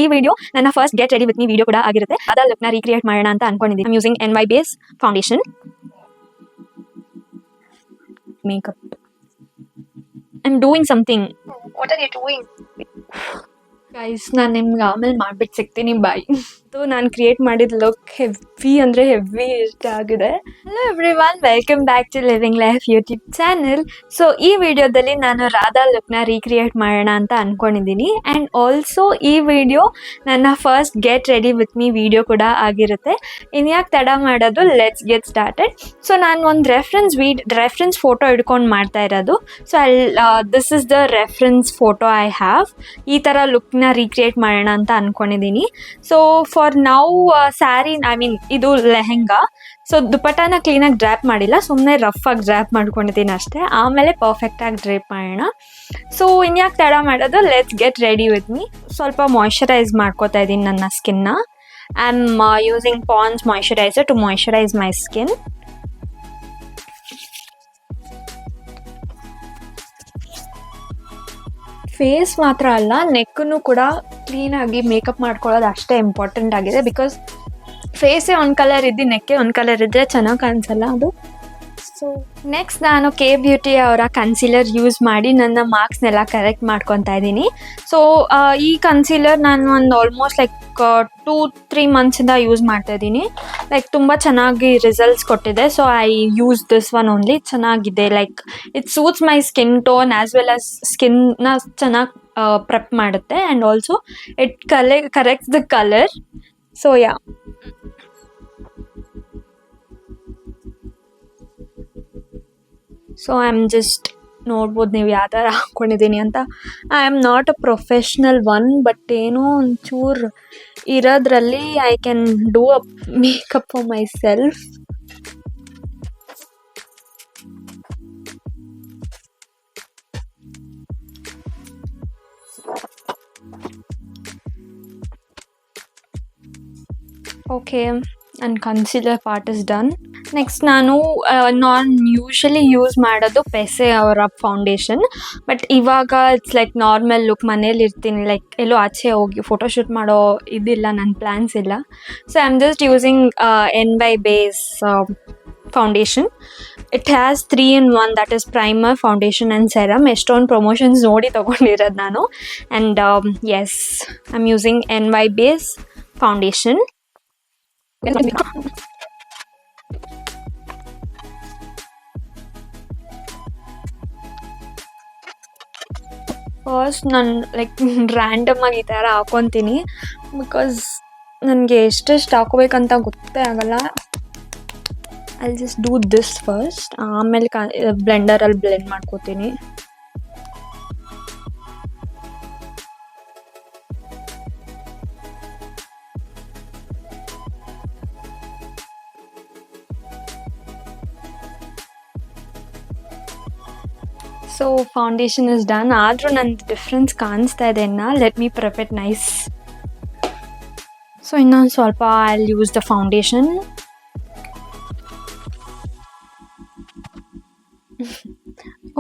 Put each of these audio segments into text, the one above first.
ಈ ವಿಡಿಯೋ ನನ್ನ first get ready with me video ಕೂಡ ಆಗಿರುತ್ತೆ. ಅದ ಲುಕ್ನ ರೀಕ್ರಿಯೇಟ್ ಮಾಡೋಣ ಅಂತ ಅನ್ಕೊಂಡಿದ್ದೀನಿ. I using NY base foundation makeup. I'm doing something. What are you doing? Guys, ನಾನು ನಿಮ್ಗೆ ಆಮೇಲೆ ಮಾಡ್ಬಿಟ್ಟು ಸಿಗ್ತೀನಿ. ಬಾಯ್. ನಾನು ಕ್ರಿಯೇಟ್ ಮಾಡಿದ ಲುಕ್ ಹೆವಿ ಅಂದರೆ ಹೆವಿ ಇಷ್ಟ ಆಗಿದೆ. Hello everyone, welcome back to living life YouTube channel. So ಈ ವಿಡಿಯೋದಲ್ಲಿ ನಾನು ರಾಧಾ ಲುಕ್ನ ರೀಕ್ರಿಯೇಟ್ ಮಾಡೋಣ ಅಂತ ಅಂದ್ಕೊಂಡಿದ್ದೀನಿ. ಆ್ಯಂಡ್ ಆಲ್ಸೋ ಈ ವಿಡಿಯೋ ನನ್ನ first get ready with me video ಕೂಡ ಆಗಿರುತ್ತೆ. ಇನ್ಯಾಕೆ ತಡ ಮಾಡೋದು, ಲೆಟ್ಸ್ ಗೆಟ್ ಸ್ಟಾರ್ಟೆಡ್. ಸೊ ನಾನು ಒಂದು ರೆಫರೆನ್ಸ್ ಫೋಟೋ ಹಿಡ್ಕೊಂಡು ಮಾಡ್ತಾ ಇರೋದು. So this is the reference photo I have. ಈ ಥರ ಲುಕ್ನ ರೀಕ್ರಿಯೇಟ್ ಮಾಡೋಣ ಅಂತ ಅಂದ್ಕೊಂಡಿದ್ದೀನಿ. So for now sari, I mean ಇದು ಲೆಹೆಂಗಾ. ಸೊ ದುಪಟ್ಟಾನ ಕ್ಲೀನಾಗಿ ಡ್ರ್ಯಾಪ್ ಮಾಡಿಲ್ಲ, ಸುಮ್ಮನೆ ರಫಾಗಿ ಡ್ರ್ಯಾಪ್ ಮಾಡ್ಕೊಂಡಿದ್ದೀನಿ ಅಷ್ಟೇ. ಆಮೇಲೆ ಪರ್ಫೆಕ್ಟಾಗಿ ಡ್ರೇಪ್ ಮಾಡೋಣ. ಸೊ ಇನ್ಯಾಕೆ ತಡ ಮಾಡೋದು, let's get ready with me. ಸ್ವಲ್ಪ ಮಾಯ್ಶ್ಚರೈಸ್ ಮಾಡ್ಕೋತಾ ಇದ್ದೀನಿ ನನ್ನ ಸ್ಕಿನ್ನ. I am using Pond's moisturiser to moisturise my skin. Face ಮಾತ್ರ ಅಲ್ಲ, ನೆಕ್ಕನ್ನು ಕೂಡ ಕ್ಲೀನಾಗಿ ಮೇಕಪ್ ಮಾಡ್ಕೊಳ್ಳೋದು ಅಷ್ಟೇ ಇಂಪಾರ್ಟೆಂಟ್ ಆಗಿದೆ. ಬಿಕಾಸ್ ಫೇಸೇ ಒಂದು ಕಲರ್ ಇದ್ದು ನೆಕ್ಕೆ ಒಂದು ಕಲರ್ ಇದ್ದರೆ ಚೆನ್ನಾಗಿ ಕಾಣಿಸಲ್ಲ ಅದು. ಸೊ ನೆಕ್ಸ್ಟ್ ನಾನು ಕೆ ಬ್ಯೂಟಿ ಅವರ ಕನ್ಸೀಲರ್ ಯೂಸ್ ಮಾಡಿ ನನ್ನ ಮಾರ್ಕ್ಸ್ನೆಲ್ಲ ಕರೆಕ್ಟ್ ಮಾಡ್ಕೊತಾ ಇದ್ದೀನಿ. ಸೊ ಈ ಕನ್ಸೀಲರ್ ನಾನು ಒಂದು ಆಲ್ಮೋಸ್ಟ್ ಲೈಕ್ 2-3 ಮಂತ್ಸಿಂದ ಯೂಸ್ ಮಾಡ್ತಾಯಿದ್ದೀನಿ. ಲೈಕ್ ತುಂಬ ಚೆನ್ನಾಗಿ ರಿಸಲ್ಟ್ಸ್ ಕೊಟ್ಟಿದೆ. So I use this one only. ಚೆನ್ನಾಗಿದೆ, like it suits my skin tone as well as ಸ್ಕಿನ್ನ ಚೆನ್ನಾಗಿ ಪ್ರೆಪ್ ಮಾಡುತ್ತೆ. And also it corrects the colour. So yeah, so I am just ನೋಡ್ಬೋದು ನೀವು ಯಾವ ಥರ ಹಾಕ್ಕೊಂಡಿದ್ದೀನಿ ಅಂತ. I am not a professional one, but ಏನೋ ಒಂಚೂರು ಇರೋದ್ರಲ್ಲಿ I can do a makeup for my self. Okay, and concealer part is done. Next ನಾನು ಯೂಶಲಿ ಯೂಸ್ ಮಾಡೋದು ಪೆಸೆ ಅವರ ಫೌಂಡೇಶನ್. ಬಟ್ ಇವಾಗ ಇಟ್ಸ್ ಲೈಕ್ ನಾರ್ಮಲ್ ಲುಕ್, ಮನೇಲಿ ಇರ್ತೀನಿ, ಲೈಕ್ ಎಲ್ಲೋ ಆಚೆ ಹೋಗಿ ಫೋಟೋಶೂಟ್ ಮಾಡೋ ಇದಿಲ್ಲ, ನನ್ನ ಪ್ಲ್ಯಾನ್ಸ್ ಇಲ್ಲ. So I am just using NY base foundation. It has 3-in-1, that is primer, foundation and serum. ಎಷ್ಟೊಂದು ಪ್ರಮೋಷನ್ಸ್ ನೋಡಿ ತೊಗೊಂಡಿರೋದು ನಾನು. And yes, I am using NY base foundation. First ನಾನು ಲೈಕ್ ರ್ಯಾಂಡಮಾಗಿ ಈ ಥರ ಹಾಕ್ಕೊತೀನಿ. ಬಿಕಾಸ್ ನನಗೆ ಎಷ್ಟೆಷ್ಟು ಹಾಕೋಬೇಕಂತ ಗೊತ್ತೇ ಆಗಲ್ಲ. I just do this first, ಆಮೇಲೆ ಬ್ಲೆಂಡರಲ್ಲಿ ಬ್ಲೆಂಡ್ ಮಾಡ್ಕೋತೀನಿ. So foundation is done. ಆದರೂ ನನ್ನ ಡಿಫ್ರೆನ್ಸ್ ಕಾಣಿಸ್ತಾ ಇದೆ ಇನ್ನು. Let me prep it nice. So ಇನ್ನೊಂದು ಸ್ವಲ್ಪ I will use the foundation.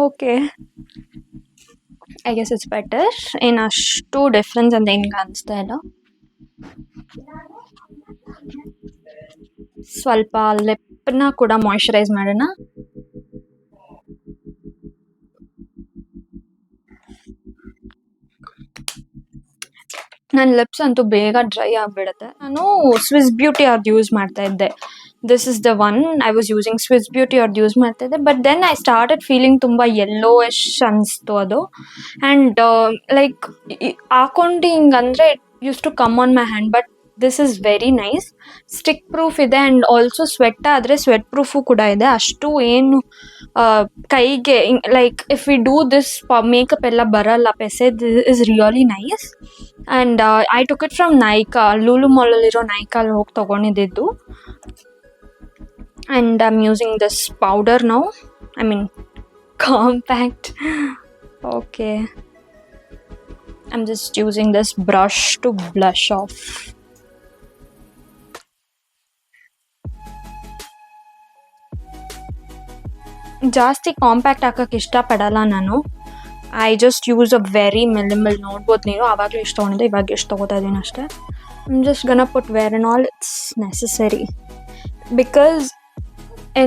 Okay, I guess it's better. ಏನು ಅಷ್ಟು ಡಿಫ್ರೆನ್ಸ್ ಅಂತ ಏನು ಕಾಣಿಸ್ತಾ ಇಲ್ಲ. ಸ್ವಲ್ಪ ಲಿಪ್ನ ಕೂಡ ಮಾಯ್ಶ್ಚರೈಸ್ ಮಾಡೋಣ. ನನ್ನ ಲಿಪ್ಸ್ ಅಂತೂ ಬೇಗ ಡ್ರೈ ಆಗಿಬಿಡುತ್ತೆ. ನಾನು ಸ್ವಿಸ್ ಬ್ಯೂಟಿ ಅವ್ರದ್ದು ಯೂಸ್ ಮಾಡ್ತಾ ಇದ್ದೆ. This is the one I was using. Swiss Beauty ಅವ್ರದ್ದು ಯೂಸ್ ಮಾಡ್ತಾ ಇದ್ದೆ. But then I started feeling ತುಂಬ ಯೆಲ್ಲೋಯಿಶ್ ಅನಿಸ್ತು ಅದು. ಆ್ಯಂಡ್ ಲೈಕ್ ಹಾಕೊಂಡು ಹಿಂಗಂದರೆ it use to come on my hand. But this is very nice. Stick proof ಇದೆ and also sweat ಆದರೆ ಸ್ವೆಟ್ ಪ್ರೂಫು ಕೂಡ ಇದೆ. ಅಷ್ಟು ಏನು ಕೈಗೆ like if we do this makeup ಎಲ್ಲ ಬರಲ್ಲ ಪೆಸೆ. This is really nice. And I took it from Nykaa, Lulu ಮಾಲಲ್ಲಿರೋ ನೈಕಲ್ಲಿ ಹೋಗಿ ತೊಗೊಂಡಿದ್ದು. And I am using this powder now, I mean compact. Okay, I am just using this brush to blush off. ಜಾಸ್ತಿ compact ಹಾಕೋಕ್ಕೆ ಇಷ್ಟಪಡಲ್ಲ ನಾನು. I just use a very minimal. ನೋಡ್ಬೋದು ನೀವು, ಆವಾಗಲೇ ಎಷ್ಟು ತೊಗೊಂಡಿದ್ದೆ, ಇವಾಗ ಎಷ್ಟು ತೊಗೋತಾ ಇದ್ದೀನಿ ಅಷ್ಟೇ. I'm just gonna put where and all it's necessary. Because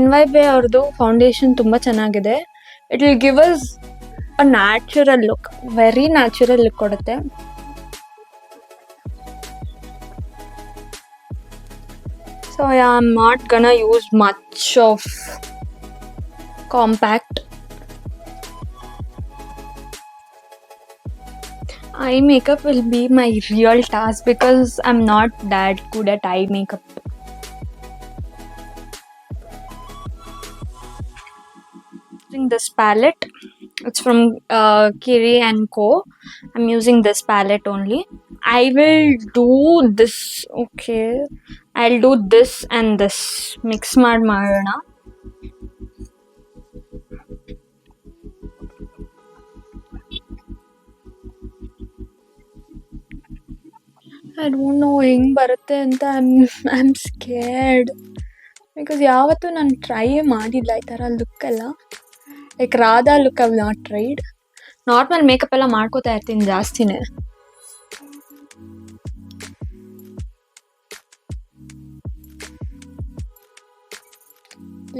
NYB ಅವ್ರದ್ದು ಫೌಂಡೇಶನ್ ತುಂಬ ಚೆನ್ನಾಗಿದೆ. It will give us a natural look, very natural look ಕೊಡುತ್ತೆ. So I am not gonna use much of compact. Eye makeup will be my real task because I'm not that good at eye makeup. Using this palette, it's from Kiri and Co. I'm using this palette only. I will do this. Okay, I'll do this and this. Mix ಮಾಡೋಣ. I don't no ಹೆಂಗೆ ಬರುತ್ತೆ ಅಂತ. I am scared because ಯಾವತ್ತೂ ನಾನು try ಮಾಡಿಲ್ಲ ಈ ಥರ ಲುಕ್ಕೆಲ್ಲ. Like Radha look I've not tried. Normal makeup ಎಲ್ಲ ಮಾಡ್ಕೋತಾ ಇರ್ತೀನಿ ಜಾಸ್ತಿನೇ.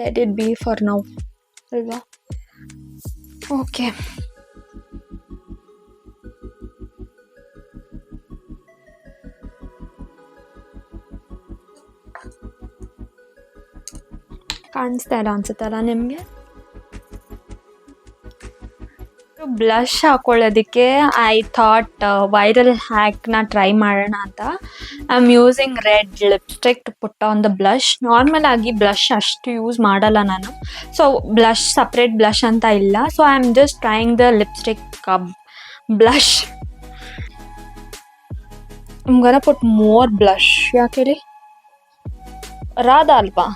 Let it be for now ಅಲ್ವಾ? ಓಕೆ, ಕಾಣಿಸ್ತಾ ಇಲ್ಲ ಅನ್ಸುತ್ತಲ್ಲ ನಿಮಗೆ? ಬ್ಲಷ್ ಹಾಕೊಳ್ಳೋದಕ್ಕೆ ಐ ಥಾಟ್ ವೈರಲ್ ಹ್ಯಾಕ್ನ ಟ್ರೈ ಮಾಡೋಣ ಅಂತ. I am using red lipstick to put on the blush. Normal ಆಗಿ ಬ್ಲಷ್ ಅಷ್ಟು ಯೂಸ್ ಮಾಡಲ್ಲ ನಾನು. ಸೊ ಬ್ಲಷ್ ಸಪ್ರೇಟ್ ಬ್ಲಷ್ ಅಂತ ಇಲ್ಲ. So I am just trying the lipstick blush. I'm gonna put more blush. ಯಾಕೆ ಹೇಳಿ? ರಾಧಾ ಅಲ್ವಾ?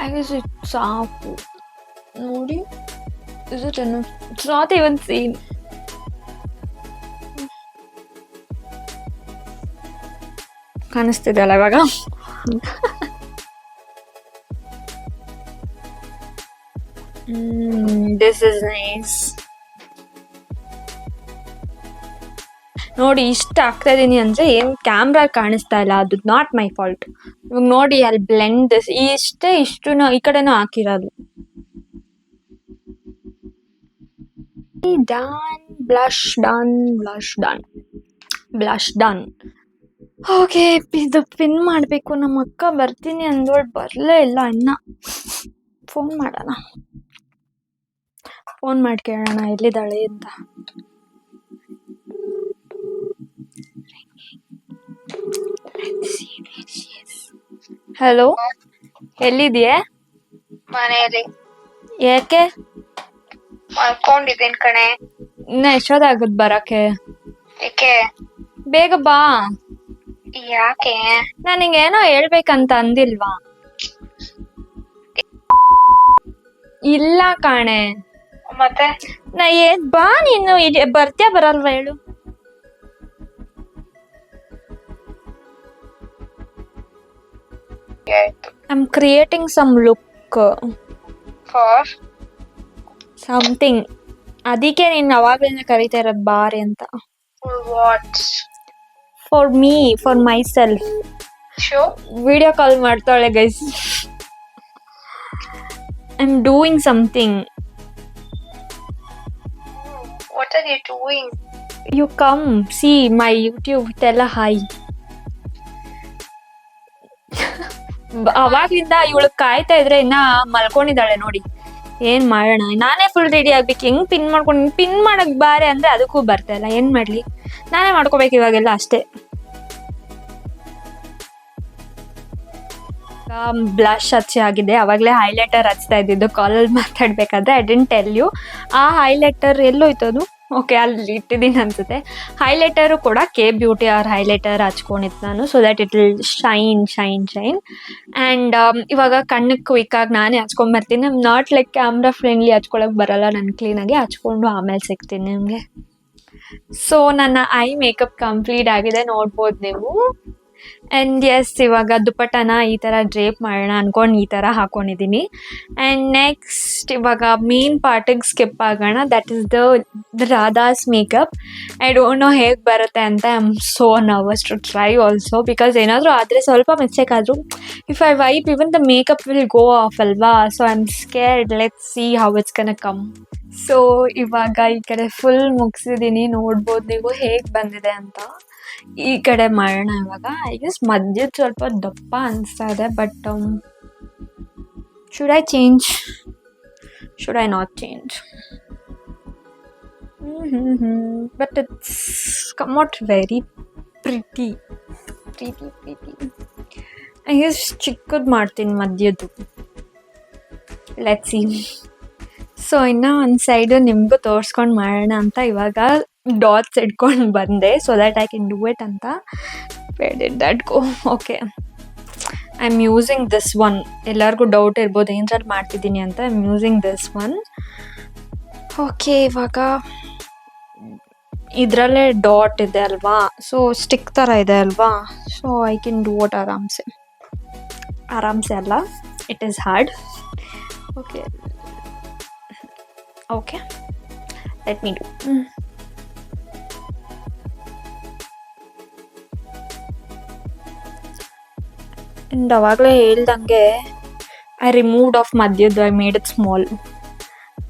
I guess it's ಸಾಕು ನೋಡಿ. Is it enough? It's not even seen. ಕಾಣಿಸ್ತಿದೆ ಅಲ್ಲ ಇವಾಗ? This is nice. ನೋಡಿ, ಇಷ್ಟ ಆಗ್ತಾ ಇದೀನಿ ಅಂದರೆ ಏನು ಕ್ಯಾಮ್ರಾ ಕಾಣಿಸ್ತಾ ಇಲ್ಲ, ಅದು ನಾಟ್ ಮೈ ಫಾಲ್ಟ್. ಇವಾಗ ನೋಡಿ, ಅಲ್ಲಿ ಬ್ಲೆಂಡ್ ದಿಸ್ ಇಷ್ಟು ಈ ಕಡೆನೂ ಹಾಕಿರೋದು. Done, blush done, blush done, blush done. Okay, ಇದು ಪಿನ್ ಮಾಡಬೇಕು. ನಮ್ಮ ಅಕ್ಕ ಬರ್ತೀನಿ ಅಂದೋಳು, ಬರಲೇ ಇಲ್ಲ ಇನ್ನು. ಫೋನ್ ಮಾಡೋಣ, ಫೋನ್ ಮಾಡಿ ಕೇಳೋಣ ಎಲ್ಲಿದ್ದಾಳೆ ಅಂತ. ಹಲೋ, ಎಲ್ಲಿದೆಯಾ? ಮನೆಯಲ್ಲಿ. ಯಾಕೆ? ಮಲ್ಕೊಂಡಿದ್ದೀನಿ ಕಣೆ. ಇನ್ನ ಎಷ್ಟೊತ್ತಾಗದ್ ಬರಕ್ಕೆ? ಏಕೆ? ಬೇಗ ಬಾ. ಯಾಕೆ? ನಾನು ನಿಂಗೇನೋ ಹೇಳ್ಬೇಕಂತ ಅಂದಿಲ್ವಾ? ಇಲ್ಲ ಕಾಣೆ. ಮತ್ತೆ ನಾ ಬಾ, ನೀನು ಬರ್ತೀಯ ಬರಲ್ವಾ ಹೇಳು? I'm creating some look for something. ಅದಕ್ಕೆ ನೀನು ಅವಾಗಲಿಂದ ಕರೀತಾ ಇರೋದು ಬಾರಿ ಅಂತ. what? For me, for myself. Sure. Video call ಮಾಡ್ತಾಳೆ guys. I'm doing something. What are you doing? You come see my YouTube. Tell a hi. ಅವಾಗ್ಲಿಂದ ಇವಳು ಕಾಯ್ತಾ ಇದ್ರೆ ಇನ್ನ ಮಲ್ಕೊಂಡಿದ್ದಾಳೆ ನೋಡಿ. ಏನ್ ಮಾಡೋಣ, ನಾನೇ ಫುಲ್ ರೆಡಿ ಆಗ್ಬೇಕು. ಹೆಂಗ್ ಪಿನ್ ಮಾಡಕ್ ಬಾರೆ ಅಂದ್ರೆ ಅದಕ್ಕೂ ಬರ್ತಾ ಇಲ್ಲ. ಏನ್ ಮಾಡ್ಲಿ, ನಾನೇ ಮಾಡ್ಕೋಬೇಕು ಇವಾಗೆಲ್ಲ ಅಷ್ಟೇ. ಬ್ಲಷ್ ಹಚ್ಚಿ ಆಗಿದೆ. ಅವಾಗಲೇ ಹೈಲೈಟರ್ ಹಚ್ತಾ ಇದ್ದಿದ್ದು ಕಾಲಲ್ಲಿ ಮಾತಾಡ್ಬೇಕಾದ್ರೆ. I didn't tell you. ಆ ಹೈಲೈಟರ್ ಎಲ್ಲೋಯ್ತು ಅದು? ಓಕೆ, ಅಲ್ಲಿ ಇಟ್ಟಿದ್ದೀನಿ ಅನ್ಸುತ್ತೆ. ಹೈಲೈಟರು ಕೂಡ ಕೆ ಬ್ಯೂಟಿ ಅವ್ರ ಹೈಲೈಟರ್ ಹಚ್ಕೊಂಡಿತ್ತು ನಾನು, so that it will shine shine shine. And ಇವಾಗ ಕಣ್ಣಕ್ಕೆ ಕ್ವಿಕ್ಕಾಗಿ ನಾನೇ ಹಚ್ಕೊಂಡ್ಬರ್ತೀನಿ. ನಾಟ್ ಲೈಕ್ ಕ್ಯಾಮ್ರಾ ಫ್ರೆಂಡ್ಲಿ ಹಚ್ಕೊಳಕ್ಕೆ ಬರಲ್ಲ. ನಾನು ಕ್ಲೀನಾಗಿ ಹಚ್ಕೊಂಡು ಆಮೇಲೆ ಸಿಗ್ತೀನಿ ನಿಮಗೆ. ಸೊ ನನ್ನ ಐ ಮೇಕಪ್ ಕಂಪ್ಲೀಟ್ ಆಗಿದೆ, ನೋಡ್ಬೋದು ನೀವು. ಆ್ಯಂಡ್ ಎಸ್ ಇವಾಗ ದುಪ್ಪಟ್ಟನ ಈ ಥರ ಡ್ರೇಪ್ ಮಾಡೋಣ ಅಂದ್ಕೊಂಡು ಈ ಥರ ಹಾಕ್ಕೊಂಡಿದ್ದೀನಿ. ಆ್ಯಂಡ್ ನೆಕ್ಸ್ಟ್ ಇವಾಗ ಮೇನ್ ಪಾರ್ಟಿಗೆ ಸ್ಕಿಪ್ ಆಗೋಣ. That is the Radha's makeup. I don't know ಹೇಗೆ ಬರುತ್ತೆ ಅಂತ. I am so nervous to try also, because ಏನಾದರೂ ಆದರೆ ಸ್ವಲ್ಪ ಮಿಸ್ಟೇಕ್ ಆದರೂ if I wipe even the makeup will go off ಅಲ್ವಾ. So I am scared. Let's see how it's gonna come. So ಇವಾಗ ಈ ಕಡೆ ಫುಲ್ ಮುಗಿಸಿದ್ದೀನಿ. ನೋಡ್ಬೋದು ನೀವು ಹೇಗೆ ಬಂದಿದೆ ಅಂತ. ಈ ಕಡೆ ಮಾಡೋಣ ಇವಾಗ. ಐ ಗೆಸ್ ಮಧ್ಯದ ಸ್ವಲ್ಪ ದಪ್ಪ ಅನಿಸ್ತಾ ಇದೆ, but should I change, should I not change? But it's come out very pretty. I guess ಚಿಕ್ಕದು ಮಾಡ್ತೀನಿ ಮಧ್ಯದ್ದು. Let's see. ಸೊ ಇನ್ನು ಒಂದು ಸೈಡು ನಿಮಗೂ ತೋರಿಸ್ಕೊಂಡು ಮಾಡೋಣ ಅಂತ ಇವಾಗ ಡಾಟ್ಸ್ ಇಟ್ಕೊಂಡು ಬಂದೆ, so that I can do it ಅಂತ. Where did that go? Okay, I am using this one. ಎಲ್ಲರಿಗೂ ಡೌಟ್ ಇರ್ಬೋದು ಏನ್ರಲ್ಲಿ ಮಾಡ್ತಿದ್ದೀನಿ ಅಂತ. I am using this one. Okay, ಇವಾಗ ಇದರಲ್ಲೇ ಡಾಟ್ ಇದೆ ಅಲ್ವಾ, ಸೊ ಸ್ಟಿಕ್ ಥರ ಇದೆ ಅಲ್ವಾ, so I can do it ಆರಾಮ್ಸೆ. ಆರಾಮ್ಸೆ ಅಲ್ಲ, it is hard. Okay okay, let me do. And ಅವಾಗಲೇ ಹೇಳ್ದಂಗೆ ಐ ರಿಮೂವ್ಡ್ ಆಫ್ ಮಧ್ಯದ್ದು. I made it small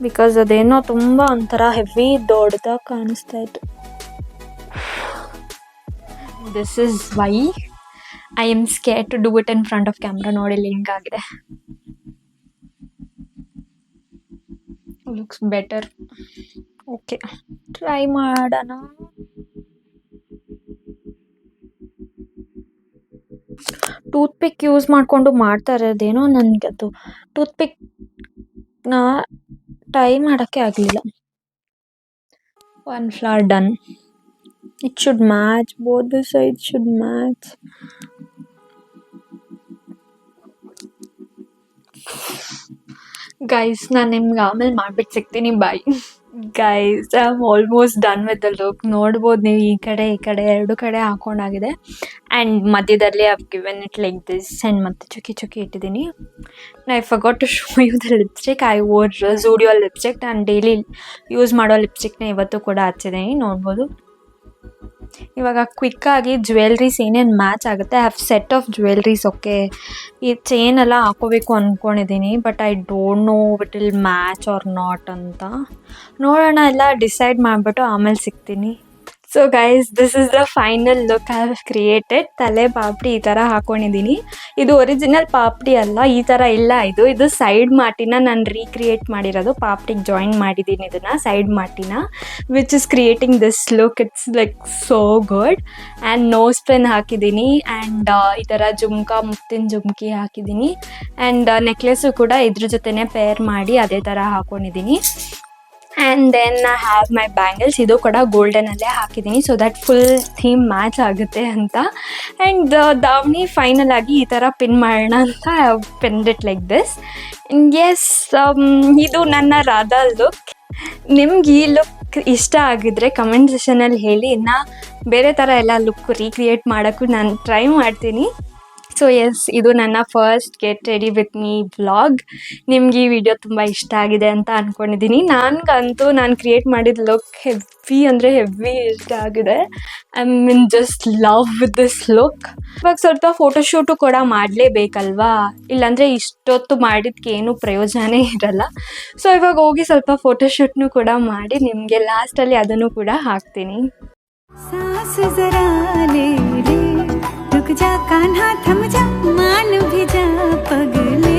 because ಅದೇನೋ ತುಂಬ ಒಂಥರ ಹೆವಿ ದೊಡ್ಡದಾಗಿ ಕಾಣಿಸ್ತಾ ಇತ್ತು. This is why I am scared to do it in front of camera. ನೋಡಿ ಲಿಂಕ್ ಆಗಿದೆ. Looks better. ಓಕೆ, ಟ್ರೈ ಮಾಡೋಣ. ಟೂತ್ಪಿಕ್ ಯೂಸ್ ಮಾಡಿಕೊಂಡು ಮಾಡ್ತಾ ಇರೋದೇನೋ ನನಗೆ ಅದು ಟೂತ್ಪಿಕ್ನ ಟ್ರೈ ಮಾಡೋಕ್ಕೆ ಆಗಲಿಲ್ಲ. One flower done. It should match, both the side should match. Guys, ನಾನು ನಿಮ್ಗೆ ಆಮೇಲೆ ಮಾಡಿಬಿಟ್ಟು ಸಿಗ್ತೀನಿ. Bye guys. I am almost done with the look. ನೋಡ್ಬೋದು ನೀವು ಈ ಕಡೆ ಎರಡು ಕಡೆ ಹಾಕೊಂಡಾಗಿದೆ. ಆ್ಯಂಡ್ ಮಧ್ಯದಲ್ಲಿ I've given it like this. And ಮತ್ತೆ ಚುಕ್ಕಿ ಇಟ್ಟಿದ್ದೀನಿ. I forgot to show you the lipstick. I wore Zudio lipstick. ನಾನು ಡೈಲಿ ಯೂಸ್ ಮಾಡೋ ಲಿಪ್ಸ್ಟಿಕ್ನ ಇವತ್ತು ಕೂಡ ಹಚ್ಚಿದ್ದೀನಿ, ನೋಡ್ಬೋದು. ಇವಾಗ ಕ್ವಿಕ್ಕಾಗಿ ಜ್ಯುವೆಲ್ರೀಸ್ ಏನೇನು ಮ್ಯಾಚ್ ಆಗುತ್ತೆ. I have set of jewelleries. Okay, ಈ ಚೈನ್ ಎಲ್ಲ ಹಾಕೋಬೇಕು ಅಂದ್ಕೊಂಡಿದ್ದೀನಿ, but I don't know it will match or not ಅಂತ. ನೋಡೋಣ, ಎಲ್ಲ ಡಿಸೈಡ್ ಮಾಡಿಬಿಟ್ಟು ಆಮೇಲೆ ಸಿಗ್ತೀನಿ. So guys, this is the final look I have created. ತಲೆ ಪಾಪಡಿ ಈ ಥರ ಹಾಕ್ಕೊಂಡಿದ್ದೀನಿ. ಇದು ಒರಿಜಿನಲ್ ಪಾಪಡಿ ಅಲ್ಲ, ಈ ಥರ ಇಲ್ಲ. ಇದು ಸೈಡ್ ಮಾಟಿನ ನಾನು ರೀಕ್ರಿಯೇಟ್ ಮಾಡಿರೋದು. ಪಾಪಡಿಗೆ ಜಾಯಿನ್ ಮಾಡಿದ್ದೀನಿ ಇದನ್ನು, ಸೈಡ್ ಮಾಟಿನ, which is creating this look. It's like so good. And nose pin ಹಾಕಿದ್ದೀನಿ. ಆ್ಯಂಡ್ ಈ ಥರ ಮುತ್ತಿನ ಜುಮ್ಕಿ ಹಾಕಿದ್ದೀನಿ. ಆ್ಯಂಡ್ ನೆಕ್ಲೆಸ್ಸು ಕೂಡ ಇದ್ರ ಜೊತೆನೇ ಪೇರ್ ಮಾಡಿ ಅದೇ ಥರ ಹಾಕ್ಕೊಂಡಿದ್ದೀನಿ. And then I have my bangles. ಇದು ಕೂಡ ಗೋಲ್ಡನಲ್ಲೇ ಹಾಕಿದ್ದೀನಿ, so that full theme match ಆಗುತ್ತೆ ಅಂತ. ಆ್ಯಂಡ್ ದಾವಣಿ ಫೈನಲ್ ಆಗಿ ಈ ಥರ ಪಿನ್ ಮಾಡೋಣ ಅಂತ I have pinned it like this. Yes, ಇದು ನನ್ನ ರಾಧಾ ಲುಕ್. ನಿಮ್ಗೆ ಈ ಲುಕ್ ಇಷ್ಟ ಆಗಿದ್ರೆ ಕಮೆಂಟ್ ಸೆಷನಲ್ಲಿ ಹೇಳಿ. ಇನ್ನು ಬೇರೆ ಥರ ಎಲ್ಲ ಲುಕ್ ರೀಕ್ರಿಯೇಟ್ ಮಾಡೋಕ್ಕೂ ನಾನು ಟ್ರೈ ಮಾಡ್ತೀನಿ. ಸೊ ಎಸ್, ಇದು ನನ್ನ first get ready with me vlog. ನಿಮ್ಗೆ ಈ ವಿಡಿಯೋ ತುಂಬ ಇಷ್ಟ ಆಗಿದೆ ಅಂತ ಅಂದ್ಕೊಂಡಿದ್ದೀನಿ. ನನಗಂತೂ ನಾನು ಕ್ರಿಯೇಟ್ ಮಾಡಿದ ಲುಕ್ ಹೆವಿ ಇಷ್ಟ ಆಗಿದೆ. I mean just love with this look. ಇವಾಗ ಸ್ವಲ್ಪ ಫೋಟೋಶೂಟು ಕೂಡ ಮಾಡಲೇಬೇಕಲ್ವಾ, ಇಲ್ಲಾಂದರೆ ಇಷ್ಟೊತ್ತು ಮಾಡಿದ್ದಕ್ಕೆ ಏನೂ ಪ್ರಯೋಜನವೇ ಇರಲ್ಲ. ಸೊ ಇವಾಗ ಹೋಗಿ ಸ್ವಲ್ಪ ಫೋಟೋಶೂಟ್ನು ಕೂಡ ಮಾಡಿ ನಿಮಗೆ ಲಾಸ್ಟಲ್ಲಿ ಅದನ್ನು ಕೂಡ ಹಾಕ್ತೀನಿ. रुक जा कान्हा, थम जा, मान भी जा पगले.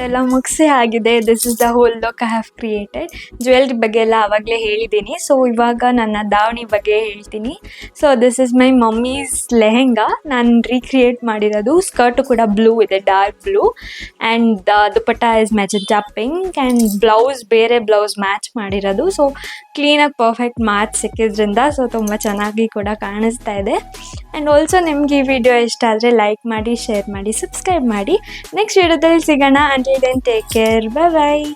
ಎಲ್ಲ ಮುಗಿಸಿ ಆಗಿದೆ. This is the whole look I have created. Jewellery ಬಗ್ಗೆ ಎಲ್ಲ ಆವಾಗಲೇ ಹೇಳಿದ್ದೀನಿ. ಸೊ ಇವಾಗ ನನ್ನ ದಾವಣಿ ಬಗ್ಗೆ ಹೇಳ್ತೀನಿ. So this is my mummies lehenga. ನಾನು ರೀಕ್ರಿಯೇಟ್ ಮಾಡಿರೋದು. ಸ್ಕರ್ಟು ಕೂಡ ಬ್ಲೂ ಇದೆ, dark blue. And dupatta is magenta pink. And blouse ಬೇರೆ ಬ್ಲೌಸ್ ಮ್ಯಾಚ್ ಮಾಡಿರೋದು. ಸೊ ಕ್ಲೀನಾಗಿ ಪರ್ಫೆಕ್ಟ್ ಮಾರ್ಕ್ಸ್ ಸಿಕ್ಕಿದ್ರಿಂದ ಸೊ ತುಂಬ ಚೆನ್ನಾಗಿ ಕೂಡ ಕಾಣಿಸ್ತಾ ಇದೆ. ಆ್ಯಂಡ್ ಆಲ್ಸೋ ನಿಮ್ಗೆ ಈ ವಿಡಿಯೋ ಇಷ್ಟ ಆದರೆ ಲೈಕ್ ಮಾಡಿ, ಶೇರ್ ಮಾಡಿ, ಸಬ್ಸ್ಕ್ರೈಬ್ ಮಾಡಿ. ನೆಕ್ಸ್ಟ್ ವಿಡಿಯೋದಲ್ಲಿ ಸಿಗೋಣ. ಅಂಟಿಲ್ ದೆನ್ ಟೇಕ್ ಕೇರ್, ಬಾಯ್.